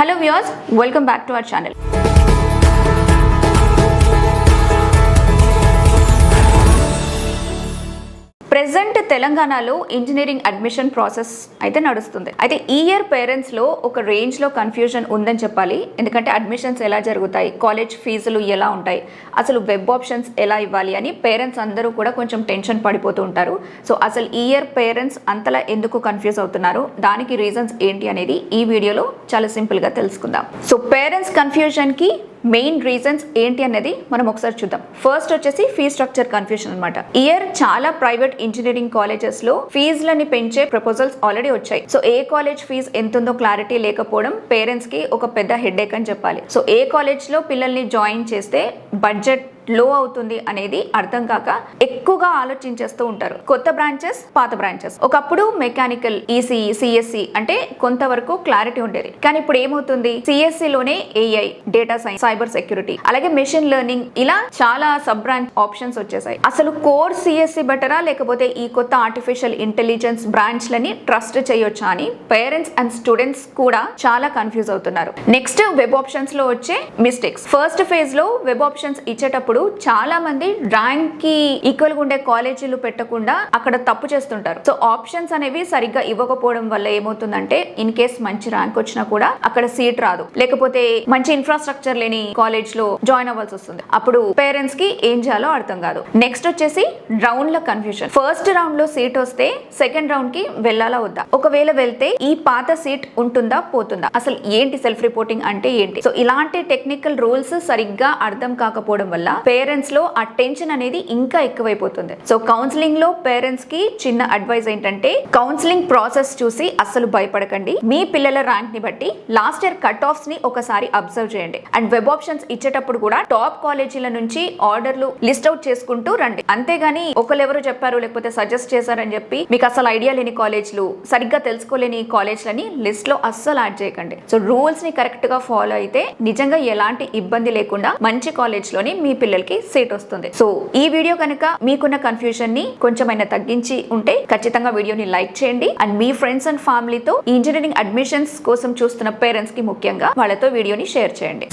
Hello viewers, welcome back to our channel. Present తెలంగాణలో engineering admission process అయితే నడుస్తుంది. అయితే ఈ ఇయర్ పేరెంట్స్ లో ఒక రేంజ్ లో కన్ఫ్యూజన్ ఉందని చెప్పాలి. ఎందుకంటే అడ్మిషన్స్ ఎలా జరుగుతాయి, కాలేజ్ ఫీజులు ఎలా ఉంటాయి, అసలు వెబ్ ఆప్షన్స్ ఎలా ఇవ్వాలి అని పేరెంట్స్ అందరూ కూడా కొంచెం టెన్షన్ పడిపోతూ ఉంటారు. సో అసలు ఈ ఇయర్ పేరెంట్స్ అంతలా ఎందుకు కన్ఫ్యూజ్ అవుతున్నారు, దానికి రీజన్స్ ఏంటి అనేది ఈ వీడియోలో చాలా సింపుల్ గా తెలుసుకుందాం. సో పేరెంట్స్ కన్ఫ్యూజన్ కి మెయిన్ రీజన్స్ ఏంటి అనేది మనం ఒకసారి చూద్దాం. ఫస్ట్ వచ్చేసి ఫీ స్ట్రక్చర్ కన్ఫ్యూజన్ అనమాట. ఇయర్ చాలా ప్రైవేట్ ఇంజనీరింగ్ కాలేజెస్ లో ఫీజులని పెంచే ప్రపోజల్స్ ఆల్రెడీ వచ్చాయి. సో ఏ కాలేజ్ ఫీజు ఎంత ఉందో క్లారిటీ లేకపోవడం పేరెంట్స్ కి ఒక పెద్ద హెడేక్ అని చెప్పాలి. సో ఏ కాలేజ్ లో పిల్లల్ని జాయిన్ చేస్తే బడ్జెట్ లో అవుతుంది అనేది అర్థం కాక ఎక్కువగా ఆలోచించేస్తూ ఉంటారు. కొత్త బ్రాంచెస్, పాత బ్రాంచెస్. ఒకప్పుడు మెకానికల్, ఈసీఈ, సిఎస్సి అంటే కొంతవరకు క్లారిటీ ఉండేది. కానీ ఇప్పుడు ఏమవుతుంది, సిఎస్సి లోనే AI, data science, cyber security, అలాగే మెషిన్ లెర్నింగ్, ఇలా చాలా సబ్ బ్రాంచ్ ఆప్షన్స్ వచ్చేసాయి. అసలు కోర్ సిఎస్సి బెటరా లేకపోతే ఈ కొత్త ఆర్టిఫిషియల్ ఇంటెలిజెన్స్ బ్రాంచ్ లని ట్రస్ట్ చేయొచ్చా అని పేరెంట్స్ అండ్ స్టూడెంట్స్ కూడా చాలా కన్ఫ్యూజ్ అవుతున్నారు. నెక్స్ట్ వెబ్ ఆప్షన్స్ లో వచ్చే మిస్టేక్స్. ఫస్ట్ ఫేజ్ లో వెబ్ ఆప్షన్స్ ఇచ్చేటప్పుడు చాలా మంది ర్యాంక్ కి ఈక్వల్ గా ఉండే కాలేజీలు పెట్టకుండా అక్కడ తప్పు చేస్తుంటారు. సో ఆప్షన్స్ అనేవి సరిగ్గా ఇవ్వకపోవడం వల్ల ఏమవుతుందంటే ఇన్ కేస్ మంచి ర్యాంక్ వచ్చినా కూడా అక్కడ సీట్ రాదు, లేకపోతే మంచి ఇన్ఫ్రాస్ట్రక్చర్ లేని కాలేజ్ లో జాయిన్ అవ్వాల్సి వస్తుంది. అప్పుడు పేరెంట్స్ కి ఏం చేయాలో అర్థం కాదు. నెక్స్ట్ వచ్చేసి రౌండ్ ల కన్ఫ్యూజన్. ఫస్ట్ రౌండ్ లో సీట్ వస్తే సెకండ్ రౌండ్ కి వెళ్ళాలా వద్దా, ఒకవేళ వెళ్తే ఈ పాత సీట్ ఉంటుందా పోతుందా, అసలు ఏంటి సెల్ఫ్ రిపోర్టింగ్ అంటే ఏంటి. సో ఇలాంటి టెక్నికల్ రూల్స్ సరిగ్గా అర్థం కాకపోవడం వల్ల పేరెంట్స్ లో ఆ టెన్షన్ అనేది ఇంకా ఎక్కువైపోతుంది. సో కౌన్సిలింగ్ లో పేరెంట్స్ కి చిన్న అడ్వైస్ ఏంటంటే, కౌన్సిలింగ్ ప్రాసెస్ చూసి అస్సలు భయపడకండి. మీ పిల్లల ర్యాంక్ ని బట్టి లాస్ట్ ఇయర్ కట్ ఆఫ్స్ ని ఒకసారి అబ్జర్వ్ చేయండి. అండ్ వెబ్ ఆప్షన్స్ ఇచ్చేటప్పుడు కూడా టాప్ కాలేజీల నుంచి ఆర్డర్లు లిస్ట్ అవుట్ చేసుకుంటూ రండి. అంతేగాని ఒకరెవరు చెప్పారు లేకపోతే సజెస్ట్ చేశారని చెప్పి మీకు అసలు ఐడియా లేని కాలేజ్లు, సరిగ్గా తెలుసుకోలేని కాలేజ్లని లిస్ట్ లో అస్సలు యాడ్ చేయకండి. సో రూల్స్ ని కరెక్ట్ గా ఫాలో అయితే నిజంగా ఎలాంటి ఇబ్బంది లేకుండా మంచి కాలేజ్ లోని మీ పిల్లలకి సీట్ వస్తుంది. సో ఈ వీడియో కనుక మీకున్న కన్ఫ్యూజన్ ని కొంచెమైనా తగ్గించి ఉంటే ఖచ్చితంగా వీడియోని లైక్ చేయండి. అండ్ మీ ఫ్రెండ్స్ అండ్ ఫ్యామిలీతో ఇంజనీరింగ్ అడ్మిషన్స్ కోసం చూస్తున్న పేరెంట్స్ కి ముఖ్యంగా వాళ్ళతో వీడియోని షేర్ చేయండి.